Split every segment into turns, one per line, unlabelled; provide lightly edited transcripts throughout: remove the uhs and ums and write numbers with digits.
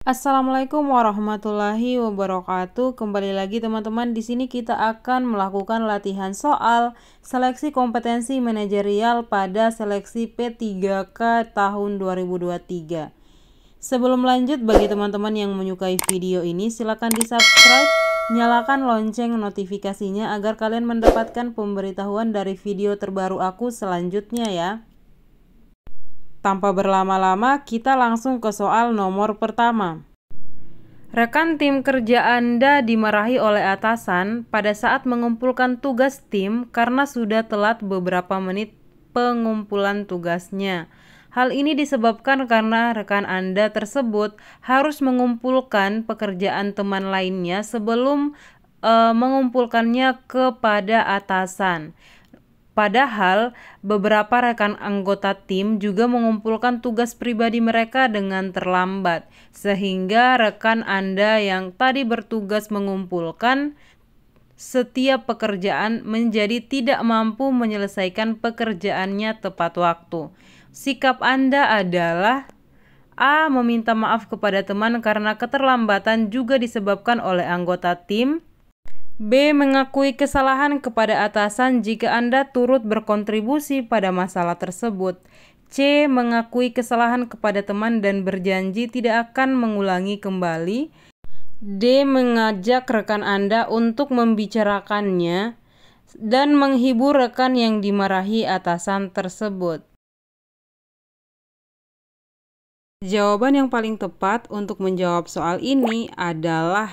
Assalamualaikum warahmatullahi wabarakatuh. Kembali lagi teman-teman, di sini kita akan melakukan latihan soal seleksi kompetensi manajerial pada seleksi P3K tahun 2023. Sebelum lanjut, bagi teman-teman yang menyukai video ini, silakan di-subscribe, nyalakan lonceng notifikasinya agar kalian mendapatkan pemberitahuan dari video terbaru aku selanjutnya ya. Tanpa berlama-lama, kita langsung ke soal nomor pertama. Rekan tim kerja Anda dimarahi oleh atasan pada saat mengumpulkan tugas tim karena sudah telat beberapa menit pengumpulan tugasnya. Hal ini disebabkan karena rekan Anda tersebut harus mengumpulkan pekerjaan teman lainnya sebelum mengumpulkannya kepada atasan. Padahal, beberapa rekan anggota tim juga mengumpulkan tugas pribadi mereka dengan terlambat, sehingga rekan Anda yang tadi bertugas mengumpulkan setiap pekerjaan menjadi tidak mampu menyelesaikan pekerjaannya tepat waktu. Sikap Anda adalah A. Meminta maaf kepada teman karena keterlambatan juga disebabkan oleh anggota tim. B. Mengakui kesalahan kepada atasan jika Anda turut berkontribusi pada masalah tersebut. C. Mengakui kesalahan kepada teman dan berjanji tidak akan mengulangi kembali. D. Mengajak rekan Anda untuk membicarakannya dan menghibur rekan yang dimarahi atasan tersebut. Jawaban yang paling tepat untuk menjawab soal ini adalah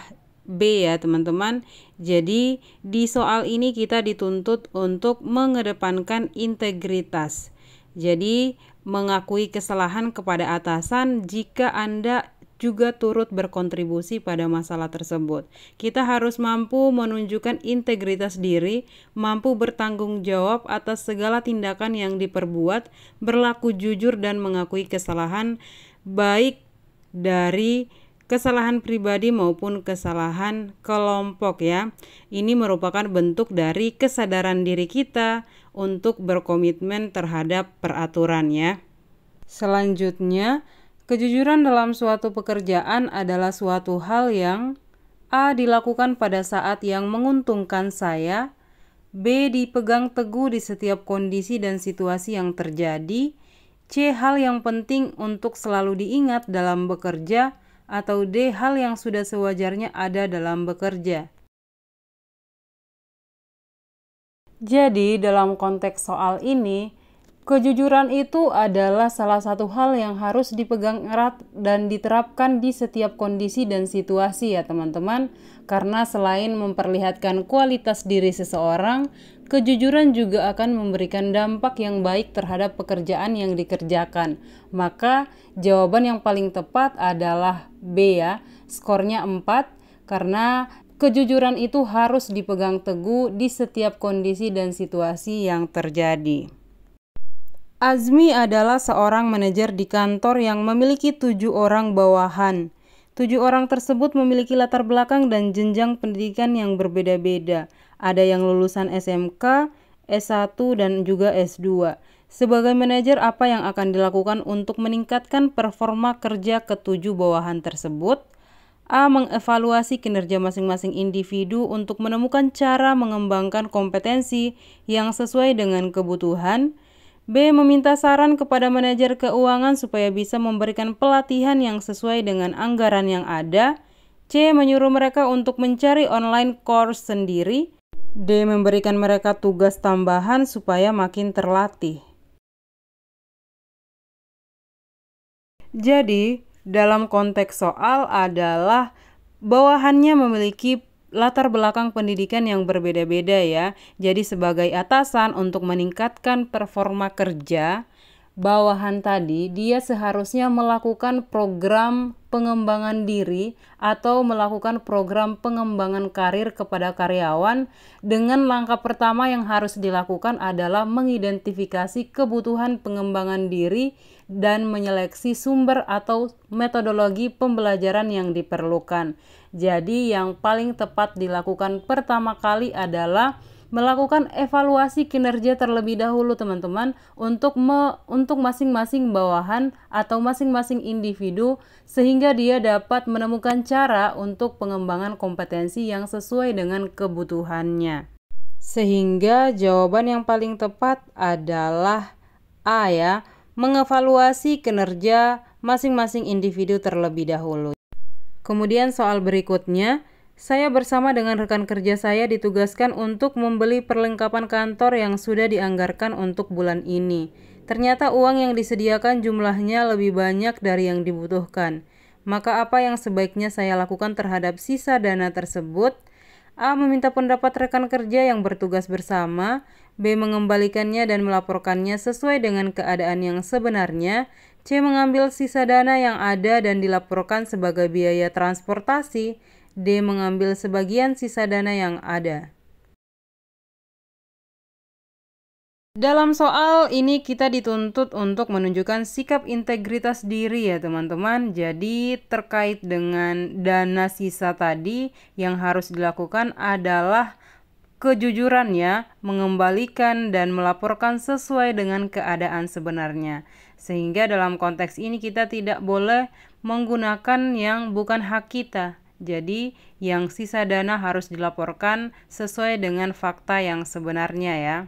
B ya teman-teman. Jadi di soal ini kita dituntut untuk mengedepankan integritas. Jadi mengakui kesalahan kepada atasan jika Anda juga turut berkontribusi pada masalah tersebut. Kita harus mampu menunjukkan integritas diri, mampu bertanggung jawab atas segala tindakan yang diperbuat, berlaku jujur dan mengakui kesalahan baik dari kesalahan pribadi maupun kesalahan kelompok ya. Ini merupakan bentuk dari kesadaran diri kita untuk berkomitmen terhadap peraturan ya. Selanjutnya, kejujuran dalam suatu pekerjaan adalah suatu hal yang A. dilakukan pada saat yang menguntungkan saya, B. dipegang teguh di setiap kondisi dan situasi yang terjadi, C. hal yang penting untuk selalu diingat dalam bekerja, atau D. hal yang sudah sewajarnya ada dalam bekerja. Jadi dalam konteks soal ini, kejujuran itu adalah salah satu hal yang harus dipegang erat dan diterapkan di setiap kondisi dan situasi ya teman-teman. Karena selain memperlihatkan kualitas diri seseorang, kejujuran juga akan memberikan dampak yang baik terhadap pekerjaan yang dikerjakan. Maka jawaban yang paling tepat adalah B ya, skornya 4 karena kejujuran itu harus dipegang teguh di setiap kondisi dan situasi yang terjadi. Azmi adalah seorang manajer di kantor yang memiliki 7 orang bawahan. 7 orang tersebut memiliki latar belakang dan jenjang pendidikan yang berbeda-beda. Ada yang lulusan SMK, S1, dan juga S2. Sebagai manajer, apa yang akan dilakukan untuk meningkatkan performa kerja ke-7 bawahan tersebut? A. Mengevaluasi kinerja masing-masing individu untuk menemukan cara mengembangkan kompetensi yang sesuai dengan kebutuhan. B. Meminta saran kepada manajer keuangan supaya bisa memberikan pelatihan yang sesuai dengan anggaran yang ada. C. Menyuruh mereka untuk mencari online course sendiri. D. Memberikan mereka tugas tambahan supaya makin terlatih. Jadi, dalam konteks soal adalah bawahannya memiliki latar belakang pendidikan yang berbeda-beda ya. Jadi sebagai atasan untuk meningkatkan performa kerja, bawahan tadi dia seharusnya melakukan program pengembangan diri atau melakukan program pengembangan karir kepada karyawan. Dengan langkah pertama yang harus dilakukan adalah mengidentifikasi kebutuhan pengembangan diri dan menyeleksi sumber atau metodologi pembelajaran yang diperlukan. Jadi yang paling tepat dilakukan pertama kali adalah melakukan evaluasi kinerja terlebih dahulu teman-teman untuk masing-masing bawahan atau masing-masing individu sehingga dia dapat menemukan cara untuk pengembangan kompetensi yang sesuai dengan kebutuhannya. Sehingga jawaban yang paling tepat adalah A ya, mengevaluasi kinerja masing-masing individu terlebih dahulu. Kemudian soal berikutnya, saya bersama dengan rekan kerja saya ditugaskan untuk membeli perlengkapan kantor yang sudah dianggarkan untuk bulan ini. Ternyata uang yang disediakan jumlahnya lebih banyak dari yang dibutuhkan. Maka apa yang sebaiknya saya lakukan terhadap sisa dana tersebut? A. Meminta pendapat rekan kerja yang bertugas bersama. B. Mengembalikannya dan melaporkannya sesuai dengan keadaan yang sebenarnya. C. Mengambil sisa dana yang ada dan dilaporkan sebagai biaya transportasi. D. Mengambil sebagian sisa dana yang ada. Dalam soal ini kita dituntut untuk menunjukkan sikap integritas diri ya teman-teman. Jadi terkait dengan dana sisa tadi yang harus dilakukan adalah kejujuran ya, mengembalikan dan melaporkan sesuai dengan keadaan sebenarnya. Sehingga dalam konteks ini kita tidak boleh menggunakan yang bukan hak kita. Jadi yang sisa dana harus dilaporkan sesuai dengan fakta yang sebenarnya ya.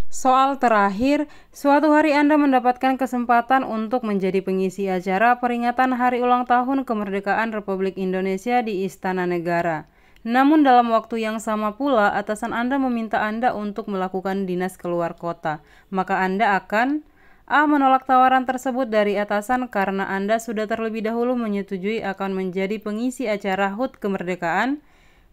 Soal terakhir, suatu hari Anda mendapatkan kesempatan untuk menjadi pengisi acara peringatan Hari Ulang Tahun Kemerdekaan Republik Indonesia di Istana Negara. Namun dalam waktu yang sama pula, atasan Anda meminta Anda untuk melakukan dinas keluar kota. Maka Anda akan A. Menolak tawaran tersebut dari atasan karena Anda sudah terlebih dahulu menyetujui akan menjadi pengisi acara HUT Kemerdekaan.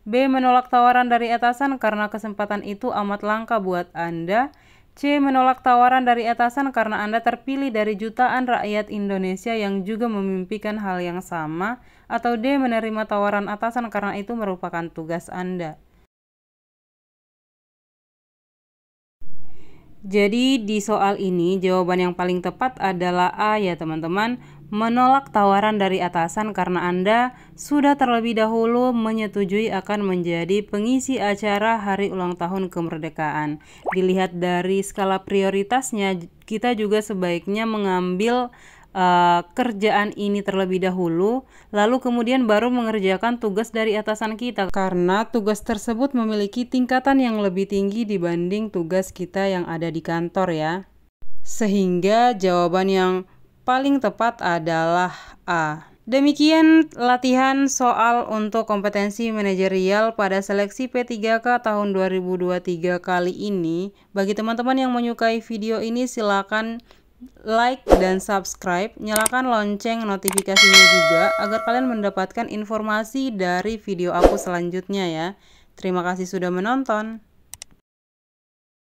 B. Menolak tawaran dari atasan karena kesempatan itu amat langka buat Anda. C. Menolak tawaran dari atasan karena Anda terpilih dari jutaan rakyat Indonesia yang juga memimpikan hal yang sama. Atau D. Menerima tawaran atasan karena itu merupakan tugas Anda. Jadi di soal ini jawaban yang paling tepat adalah A ya teman-teman, menolak tawaran dari atasan karena Anda sudah terlebih dahulu menyetujui akan menjadi pengisi acara Hari Ulang Tahun Kemerdekaan. Dilihat dari skala prioritasnya, kita juga sebaiknya mengambil kerjaan ini terlebih dahulu, lalu kemudian baru mengerjakan tugas dari atasan kita, karena tugas tersebut memiliki tingkatan yang lebih tinggi dibanding tugas kita yang ada di kantor ya. Sehingga jawaban yang paling tepat adalah A. Demikian latihan soal untuk kompetensi manajerial pada seleksi P3K tahun 2023 kali ini. Bagi teman-teman yang menyukai video ini, silakan like dan subscribe, nyalakan lonceng notifikasinya juga agar kalian mendapatkan informasi dari video aku selanjutnya ya. Terima kasih sudah menonton.